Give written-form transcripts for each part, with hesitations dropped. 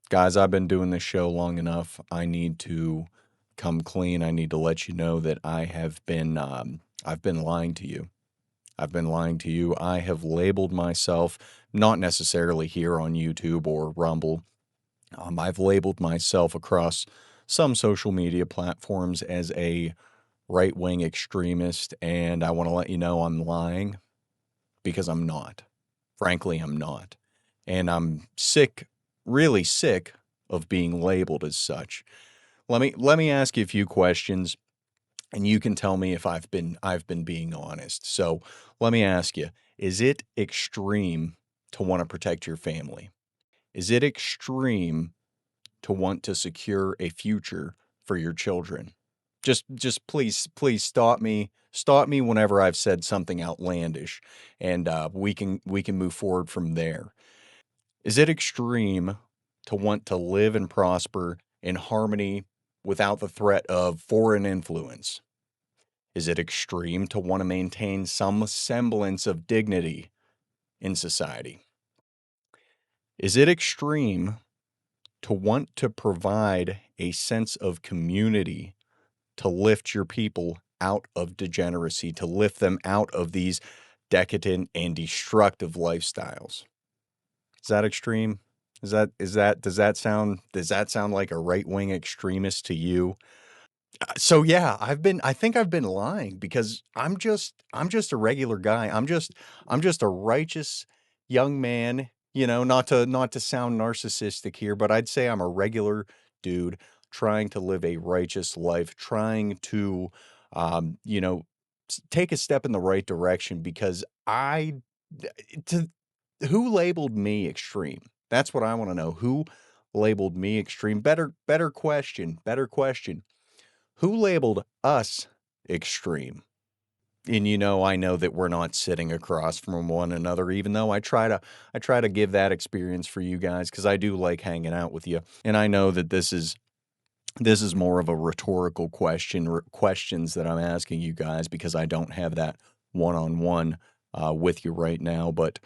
Guys, I've been doing this show long enough. I need to come clean. I need to let you know that I've been lying to you. I've been lying to you. I have labeled myself, not necessarily here on YouTube or Rumble. I've labeled myself across some social media platforms as a right-wing extremist, and I want to let you know I'm lying because I'm not. Frankly, I'm not. And I'm sick, really sick of being labeled as such. Let me ask you a few questions and you can tell me if I've been being honest. So, let me ask you, is it extreme to want to protect your family? Is it extreme to want to secure a future for your children? Just please stop me whenever I've said something outlandish, and we can move forward from there. Is it extreme to want to live and prosper in harmony without the threat of foreign influence? Is it extreme to want to maintain some semblance of dignity in society? Is it extreme to want to provide a sense of community to lift your people out of degeneracy, to lift them out of these decadent and destructive lifestyles? Is that extreme? Does that sound like a right-wing extremist to you? So yeah, I think I've been lying because I'm just a regular guy. I'm just a righteous young man, not to sound narcissistic here, but I'd say I'm a regular dude trying to live a righteous life, trying to um, you know, take a step in the right direction because I to who labeled me extreme? That's what I want to know. Who labeled me extreme? Better question. Better question. Who labeled us extreme? And I know that we're not sitting across from one another, even though I try to give that experience for you guys because I do like hanging out with you. And I know that this is more of a rhetorical questions that I'm asking you guys because I don't have that one-on-one with you right now. But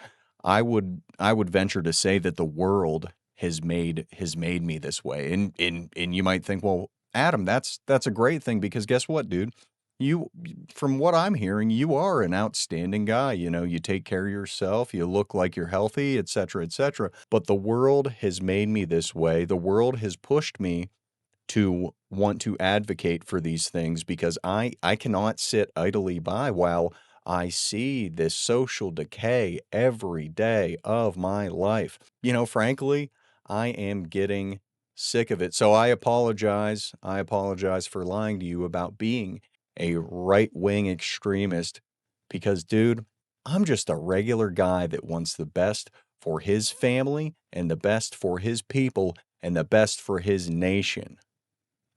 I would venture to say that the world has made me this way. And you might think, well, Adam, that's a great thing because guess what, dude? You, from what I'm hearing, you are an outstanding guy. You take care of yourself, you look like you're healthy, et cetera, et cetera. But the world has made me this way. The world has pushed me to want to advocate for these things because I cannot sit idly by while I see this social decay every day of my life. Frankly, I am getting sick of it. So I apologize. I apologize for lying to you about being a right-wing extremist because dude, I'm just a regular guy that wants the best for his family and the best for his people and the best for his nation.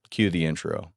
Cue the intro.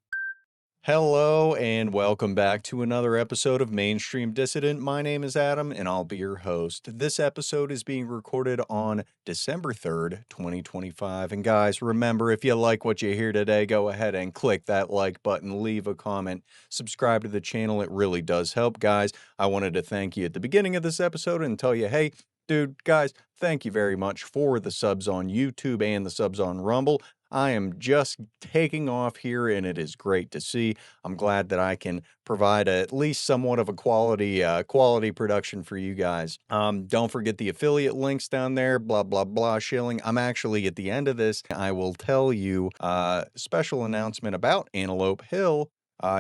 Hello, and welcome back to another episode of Mainstream Dissident. My name is Adam, and I'll be your host. This episode is being recorded on December 3rd, 2025. And guys, remember, if you like what you hear today, go ahead and click that like button, leave a comment, subscribe to the channel. It really does help, guys. I wanted to thank you at the beginning of this episode and tell you, hey, dude, guys, thank you very much for the subs on YouTube and the subs on Rumble. I am just taking off here, and it is great to see. I'm glad that I can provide at least somewhat of a quality production for you guys. Don't forget the affiliate links down there. Blah blah blah. Shilling. I'm actually at the end of this. I will tell you a special announcement about Antelope Hill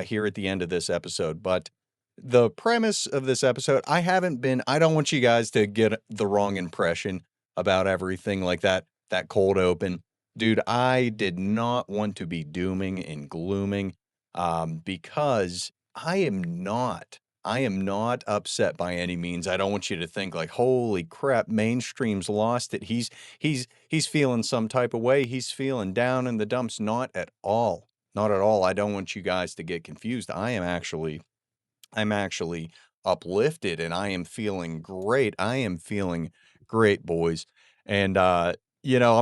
here at the end of this episode, but. The premise of this episode, I don't want you guys to get the wrong impression about everything like that cold open. Dude, I did not want to be dooming and glooming because I am not upset by any means. I don't want you to think like, holy crap, mainstream's lost it. He's feeling some type of way. He's feeling down in the dumps. Not at all. Not at all. I don't want you guys to get confused. I'm actually uplifted and I am feeling great. I am feeling great, boys. And I'm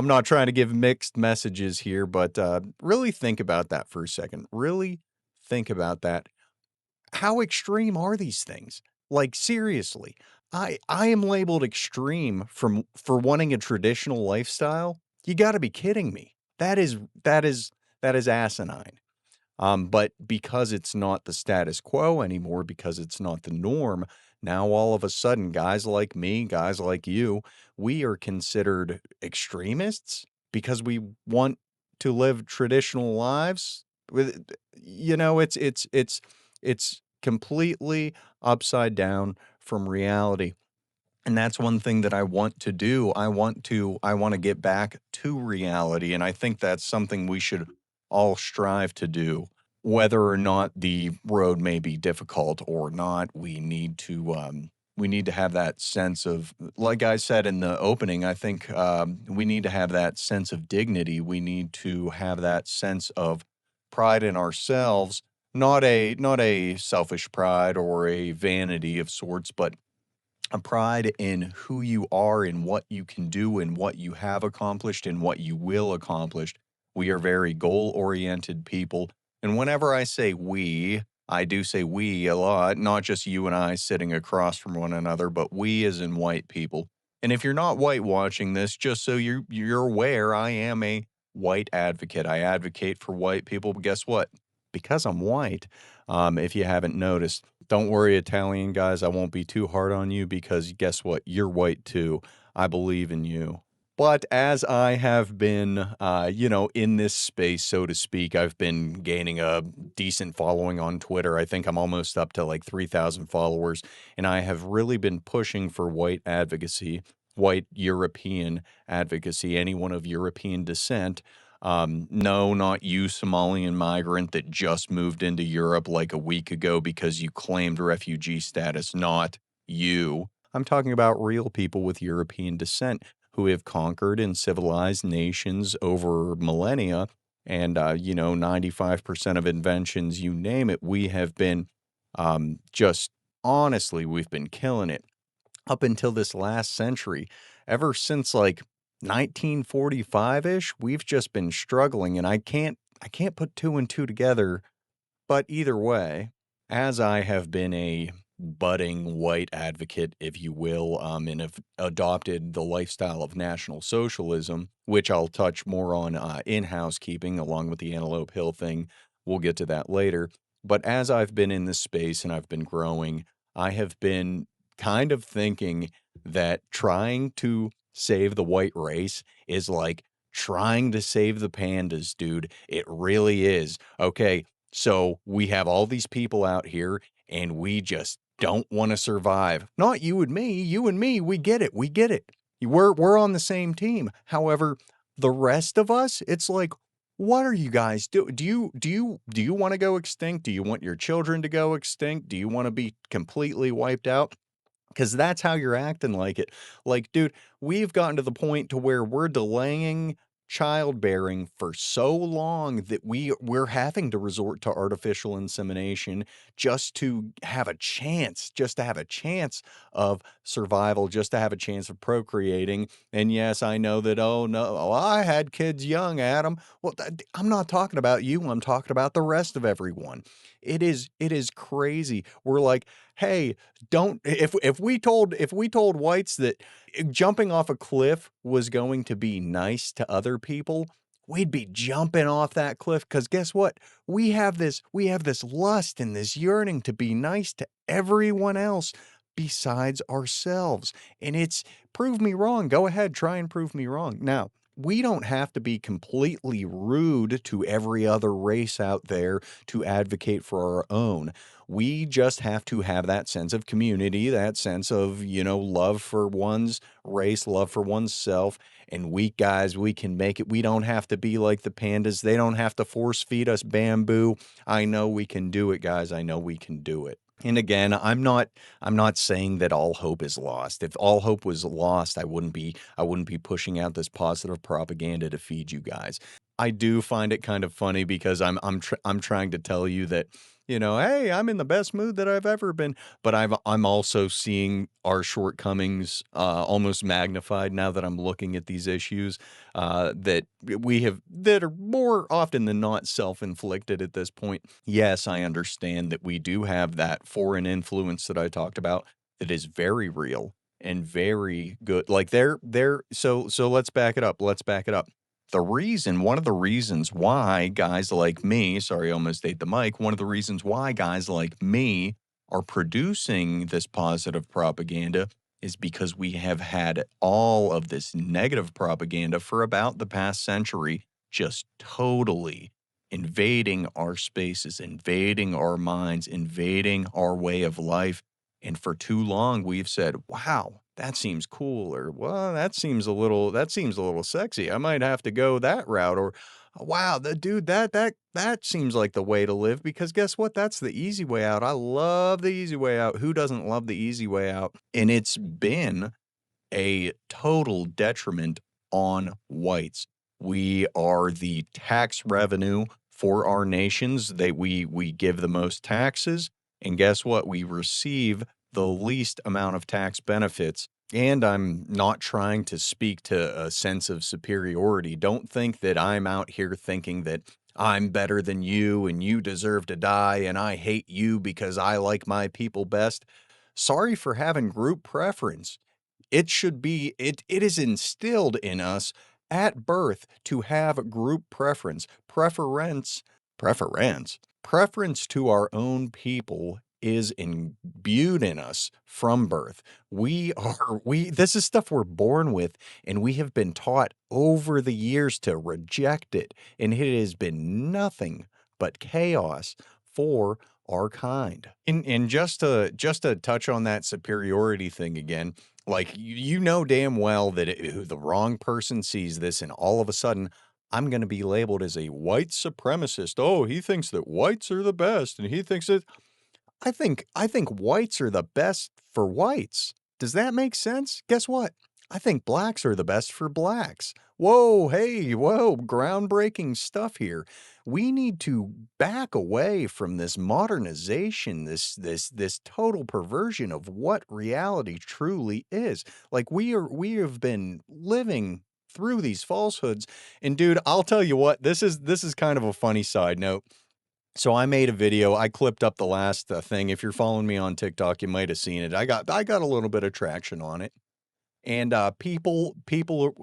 not trying to give mixed messages here, but really think about that for a second. Really think about that. How extreme are these things? Like seriously. I am labeled extreme for wanting a traditional lifestyle. You gotta be kidding me. That is asinine. But because it's not the status quo anymore, because it's not the norm, now all of a sudden, guys like me, guys like you, we are considered extremists because we want to live traditional lives. It's completely upside down from reality. And that's one thing that I want to do. I want to get back to reality, and I think that's something we should all strive to do. Whether or not the road may be difficult or not, we need to have that sense of, like I said in the opening, I think we need to have that sense of dignity. We need to have that sense of pride in ourselves, not a selfish pride or a vanity of sorts, but a pride in who you are and what you can do and what you have accomplished and what you will accomplish. We are very goal oriented people. And whenever I say we, I do say we a lot, not just you and I sitting across from one another, but we as in white people. And if you're not white watching this, just so you're aware, I am a white advocate. I advocate for white people, but guess what? Because I'm white, if you haven't noticed, don't worry, Italian guys, I won't be too hard on you because guess what? You're white too. I believe in you. But as I have been, in this space, so to speak, I've been gaining a decent following on Twitter. I think I'm almost up to like 3,000 followers. And I have really been pushing for white advocacy, white European advocacy, anyone of European descent. No, not you, Somalian migrant that just moved into Europe like a week ago because you claimed refugee status. Not you. I'm talking about real people with European descent who have conquered and civilized nations over millennia. And, 95% of inventions, you name it, we have been just honestly, we've been killing it up until this last century. Ever since like 1945-ish, we've just been struggling, and I can't put two and two together. But either way, as I have been a budding white advocate, if you will, and have adopted the lifestyle of National Socialism, which I'll touch more on in housekeeping along with the Antelope Hill thing. We'll get to that later. But as I've been in this space and I've been growing, I have been kind of thinking that trying to save the white race is like trying to save the pandas, dude. It really is. Okay, so we have all these people out here and we just don't want to survive. Not you and me, we get it. We get it. We're on the same team. However, the rest of us, it's like, what are you guys do you want to go extinct? Do you want your children to go extinct? Do you want to be completely wiped out? Because that's how you're acting like it. Like, dude, we've gotten to the point to where we're delaying childbearing for so long that we're having to resort to artificial insemination just to have a chance of survival, just to have a chance of procreating. And yes, I know that, oh no, oh, I had kids young, Adam. Well, I'm not talking about you. I'm talking about the rest of everyone. It is crazy. We're like, hey, don't if we told whites that jumping off a cliff was going to be nice to other people, we'd be jumping off that cliff because guess what? We have this lust and this yearning to be nice to everyone else besides ourselves. And it's prove me wrong. Go ahead, try and prove me wrong. Now, we don't have to be completely rude to every other race out there to advocate for our own. We just have to have that sense of community, that sense of, love for one's race, love for oneself. And we guys, we can make it. We don't have to be like the pandas. They don't have to force feed us bamboo. I know we can do it, guys. I know we can do it. And again, I'm not saying that all hope is lost. If all hope was lost, I wouldn't be pushing out this positive propaganda to feed you guys. I do find it kind of funny because I'm trying to tell you that, hey, I'm in the best mood that I've ever been, but I'm also seeing our shortcomings almost magnified now that I'm looking at these issues that are more often than not self-inflicted at this point. Yes, I understand that we do have that foreign influence that I talked about that is very real. and very good. Like they're so let's back it up. Let's back it up. One of the reasons why guys like me, sorry, I almost ate the mic. One of the reasons why guys like me are producing this positive propaganda is because we have had all of this negative propaganda for about the past century, just totally invading our spaces, invading our minds, invading our way of life. And for too long, we've said, wow, that seems cool, or well, that seems a little sexy. I might have to go that route, or wow, the dude, that seems like the way to live because guess what? That's the easy way out. I love the easy way out. Who doesn't love the easy way out? And it's been a total detriment on whites. We are the tax revenue for our nations. We give the most taxes, and guess what? We receive the least amount of tax benefits. And I'm not trying to speak to a sense of superiority. Don't think that I'm out here thinking that I'm better than you and you deserve to die and I hate you because I like my people best. Sorry for having group preference. It is instilled in us at birth to have group preference to our own people is imbued in us from birth. We this is stuff we're born with, and we have been taught over the years to reject it, and it has been nothing but chaos for our kind. And just to touch on that superiority thing again, like you know damn well that the wrong person sees this, and all of a sudden I'm going to be labeled as a white supremacist. Oh, he thinks that whites are the best, and he thinks that I think whites are the best for whites. Does that make sense? Guess what? I think blacks are the best for blacks. Whoa, hey, whoa, groundbreaking stuff here. We need to back away from this modernization, this total perversion of what reality truly is. Like we have been living through these falsehoods. And dude, I'll tell you what, this is kind of a funny side note. So I made a video. I clipped up the last thing. If you're following me on TikTok, you might have seen it. I got a little bit of traction on it. And people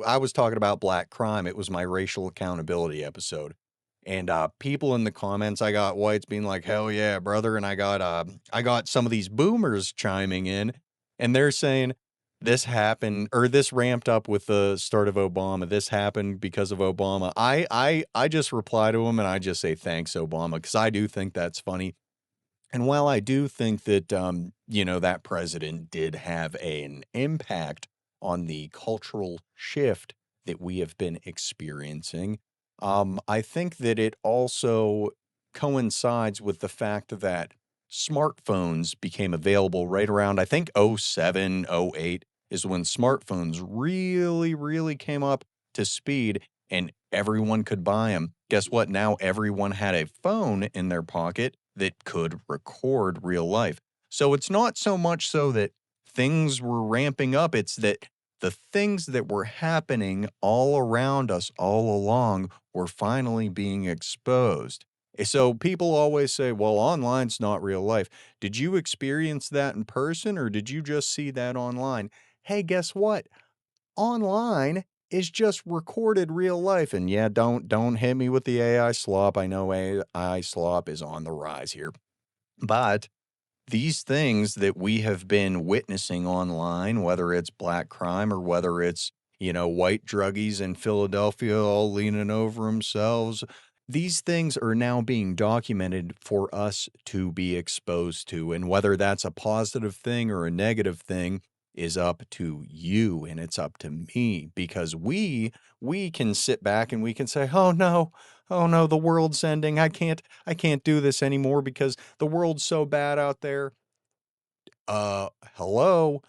I was talking about black crime. It was my racial accountability episode. And people in the comments, I got whites being like, "Hell yeah, brother." And I got some of these boomers chiming in, and they're saying this happened or this ramped up with the start of Obama. This happened because of Obama. I just reply to them and I just say thanks, Obama, because I do think that's funny. And while I do think that, that president did have an impact on the cultural shift that we have been experiencing, I think that it also coincides with the fact that smartphones became available right around, I think, '07, '08 is when smartphones really, really came up to speed and everyone could buy them. Guess what? Now everyone had a phone in their pocket that could record real life. So it's not so much so that things were ramping up, it's that the things that were happening all around us all along were finally being exposed. So people always say, well, online's not real life. Did you experience that in person or did you just see that online? Hey, guess what? Online is just recorded real life. And yeah, don't hit me with the AI slop. I know AI slop is on the rise here. But these things that we have been witnessing online, whether it's black crime or whether it's, white druggies in Philadelphia all leaning over themselves, these things are now being documented for us to be exposed to. And whether that's a positive thing or a negative thing is up to you and it's up to me because we can sit back and we can say, oh no, the world's ending. I can't do this anymore because the world's so bad out there. Hello.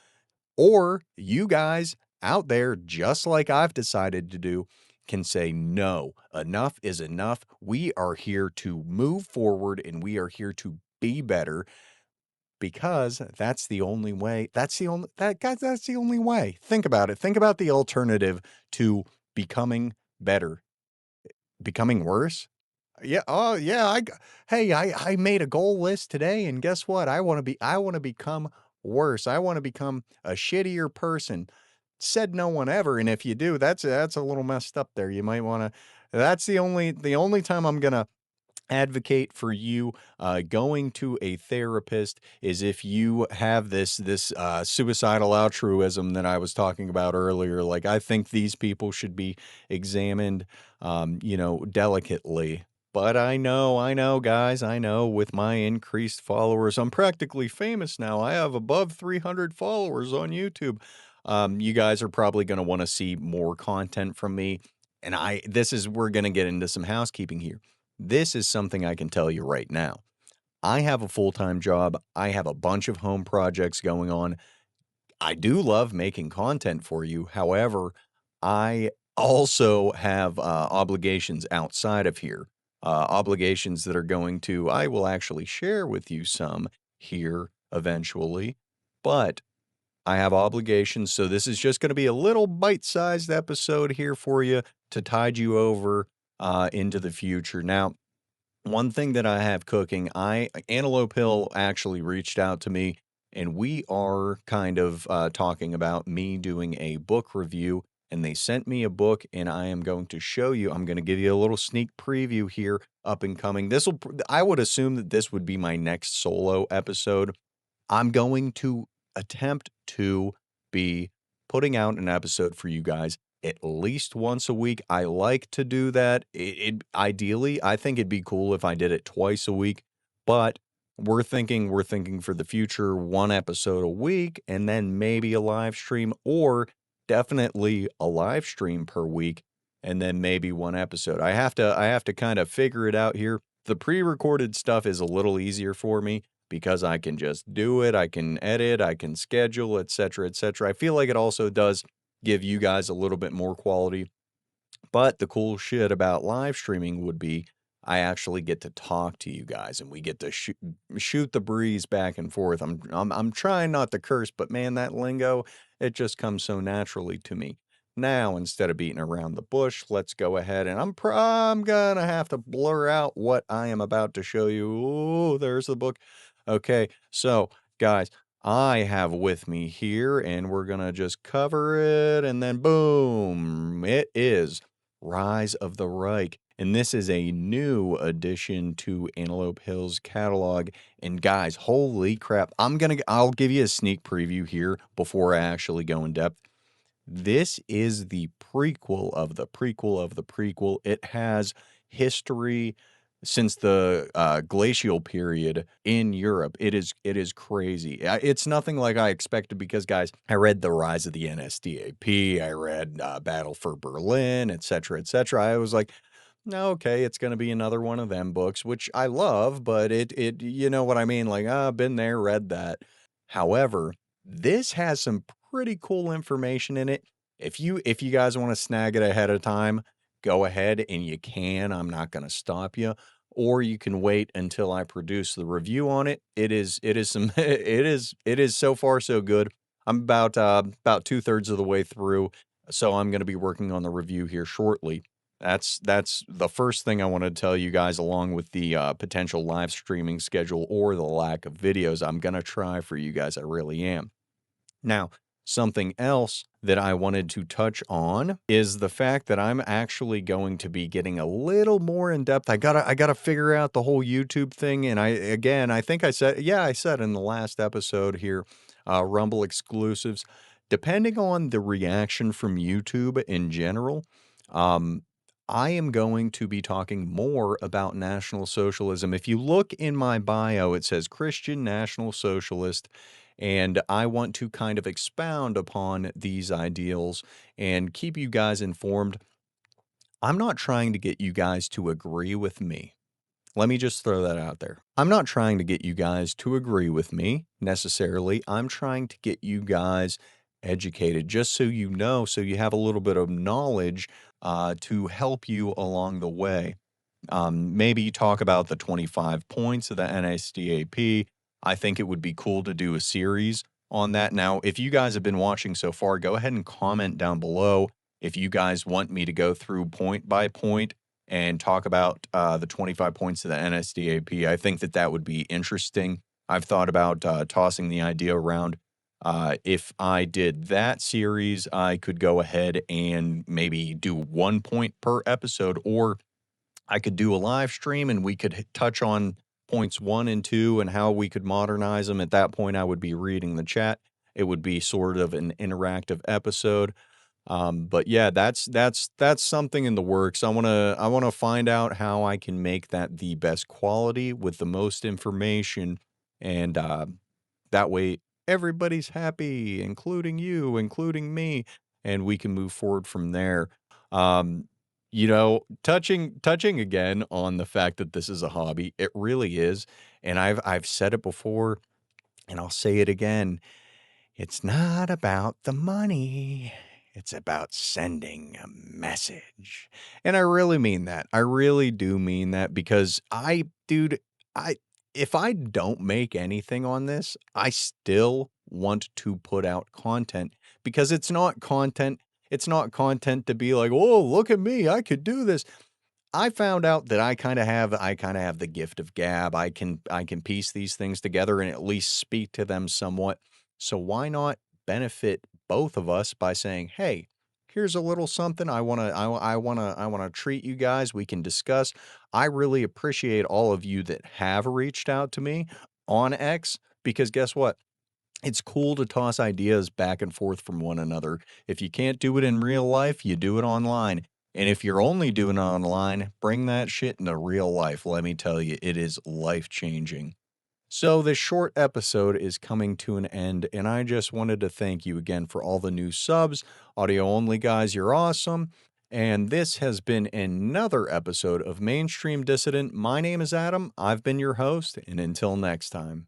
Or you guys out there, just like I've decided to do, can say, no, enough is enough. We are here to move forward and we are here to be better because that's the only way. Guys, that's the only way. Think about it. Think about the alternative to becoming better. Becoming worse? Yeah. Oh, yeah. Hey, I made a goal list today, and guess what? I want to become worse. I want to become a shittier person. Said no one ever, and if you do, that's a little messed up there. You might want to. That's the only time I'm gonna advocate for you going to a therapist is if you have this suicidal altruism that I was talking about earlier. Like, I think these people should be examined, delicately. But I know, guys, I know with my increased followers, I'm practically famous now. I have above 300 followers on YouTube. You guys are probably going to want to see more content from me. And we're going to get into some housekeeping here. This is something I can tell you right now. I have a full-time job. I have a bunch of home projects going on. I do love making content for you. However, I also have obligations outside of here, obligations that are I will actually share with you some here eventually. But I have obligations, so this is just going to be a little bite-sized episode here for you to tide you over into the future. Now, one thing that I have cooking, Antelope Hill actually reached out to me, and we are kind of talking about me doing a book review. And they sent me a book, and I am going to show you. I'm going to give you a little sneak preview here, up and coming. I would assume that this would be my next solo episode. I'm going to attempt to be putting out an episode for you guys at least once a week. I like to do that. Ideally, I think it'd be cool if I did it twice a week, but we're thinking for the future, one episode a week, and then maybe a live stream, or definitely a live stream per week, and then maybe one episode. I have to kind of figure it out here. The pre-recorded stuff is a little easier for me because I can just do it, I can edit, I can schedule, etc., etc. I feel like it also does give you guys a little bit more quality. But the cool shit about live streaming would be I actually get to talk to you guys, and we get to shoot the breeze back and forth. I'm trying not to curse, but man, that lingo, it just comes so naturally to me. Now, instead of beating around the bush, let's go ahead, and I'm gonna have to blur out what I am about to show you. Ooh, there's the book. Okay, so guys, I have with me here, and we're gonna just cover it, and then boom, it is Rise of the Reich. And this is a new addition to Antelope Hill's catalog. And guys, holy crap. I'll give you a sneak preview here before I actually go in depth. This is the prequel of the prequel of the prequel. It has history since the glacial period in Europe. It is crazy. It's nothing like I expected because, guys, I read The Rise of the NSDAP. I read Battle for Berlin, etc., etc. I was like, "No, okay, it's going to be another one of them books," which I love, but you know what I mean? Like, been there, read that. However, this has some pretty cool information in it. If you guys want to snag it ahead of time, go ahead and you can. I'm not going to stop you. Or you can wait until I produce the review on it. It is some it is so far so good. I'm about 2/3 of the way through, so I'm going to be working on the review here shortly. That's the first thing I want to tell you guys, along with the potential live streaming schedule or the lack of videos. I'm going to try for you guys. I really am. Now, something else that I wanted to touch on is the fact that I'm actually going to be getting a little more in depth. I gotta figure out the whole YouTube thing. And I think I said in the last episode here, Rumble exclusives, depending on the reaction from YouTube in general, um, I am going to be talking more about National Socialism. If you look in my bio, it says Christian National Socialist, and I want to kind of expound upon these ideals and keep you guys informed. I'm not trying to get you guys to agree with me. Let me just throw that out there. I'm not trying to get you guys to agree with me necessarily. I'm trying to get you guys educated, just so you know, so you have a little bit of knowledge to help you along the way. Maybe talk about the 25 points of the NSDAP. I think it would be cool to do a series on that. Now, if you guys have been watching so far, go ahead and comment down below if you guys want me to go through point by point and talk about the 25 points of the NSDAP. I think that would be interesting. I've thought about tossing the idea around If I did that series, I could go ahead and maybe do 1 point per episode, or I could do a live stream and we could touch on points 1 and 2 and how we could modernize them. At that point, I would be reading the chat. It would be sort of an interactive episode. But yeah, that's something in the works. I wanna find out how I can make that the best quality with the most information, and that way everybody's happy, including you, including me, and we can move forward from there. Um, touching again on the fact that this is a hobby, it really is, and I've said it before, and I'll say it again. It's not about the money. It's about sending a message. And I really mean that. I really do mean that because dude, I, if I don't make anything on this, I still want to put out content because it's not content. It's not content to be like, oh, look at me. I could do this. I found out that I kinda have the gift of gab. I can piece these things together and at least speak to them somewhat. So why not benefit both of us by saying, "Hey, here's a little something I wanna treat you guys. We can discuss." I really appreciate all of you that have reached out to me on X because guess what? It's cool to toss ideas back and forth from one another. If you can't do it in real life, you do it online. And if you're only doing it online, bring that shit into real life. Let me tell you, it is life changing. So, this short episode is coming to an end, and I just wanted to thank you again for all the new subs. Audio only guys, you're awesome. And this has been another episode of Mainstream Dissident. My name is Adam. I've been your host, and until next time.